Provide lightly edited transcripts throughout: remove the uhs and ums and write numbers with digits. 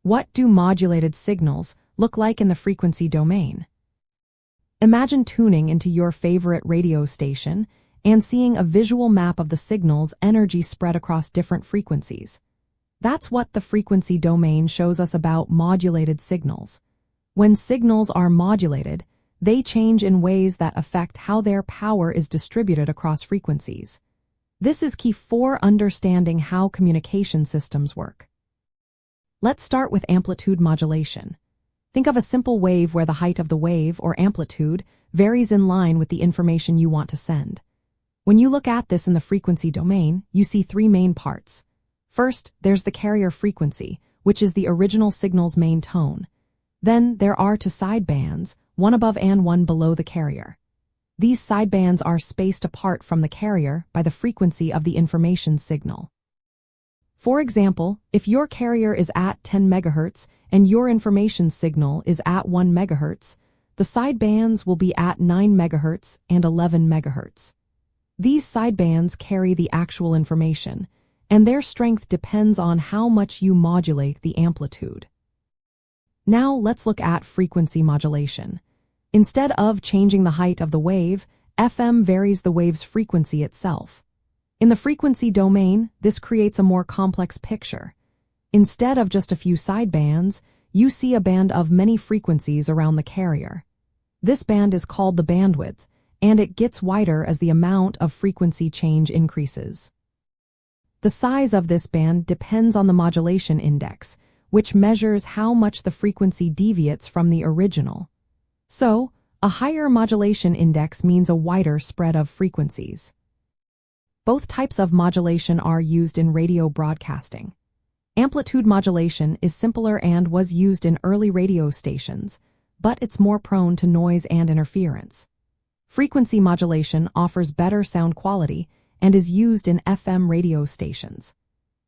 What do modulated signals look like in the frequency domain? Imagine tuning into your favorite radio station and seeing a visual map of the signal's energy spread across different frequencies. That's what the frequency domain shows us about modulated signals. When signals are modulated, they change in ways that affect how their power is distributed across frequencies. This is key for understanding how communication systems work. Let's start with amplitude modulation. Think of a simple wave where the height of the wave, or amplitude, varies in line with the information you want to send. When you look at this in the frequency domain, you see three main parts. First, there's the carrier frequency, which is the original signal's main tone. Then there are two sidebands, one above and one below the carrier. These sidebands are spaced apart from the carrier by the frequency of the information signal. For example, if your carrier is at 10 MHz and your information signal is at 1 MHz, the sidebands will be at 9 MHz and 11 MHz. These sidebands carry the actual information, and their strength depends on how much you modulate the amplitude. Now let's look at frequency modulation. Instead of changing the height of the wave, FM varies the wave's frequency itself. In the frequency domain, this creates a more complex picture. Instead of just a few sidebands, you see a band of many frequencies around the carrier. This band is called the bandwidth, and it gets wider as the amount of frequency change increases. The size of this band depends on the modulation index, which measures how much the frequency deviates from the original. So, a higher modulation index means a wider spread of frequencies. Both types of modulation are used in radio broadcasting. Amplitude modulation is simpler and was used in early radio stations, but it's more prone to noise and interference. Frequency modulation offers better sound quality and is used in FM radio stations.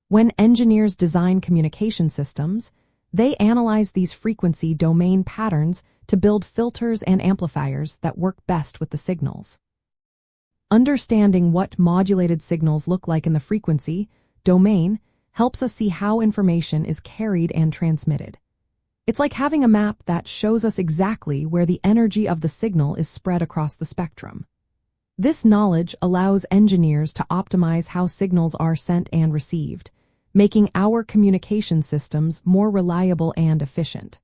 When engineers design communication systems, they analyze these frequency domain patterns to build filters and amplifiers that work best with the signals. Understanding what modulated signals look like in the frequency domain helps us see how information is carried and transmitted. It's like having a map that shows us exactly where the energy of the signal is spread across the spectrum. This knowledge allows engineers to optimize how signals are sent and received, making our communication systems more reliable and efficient.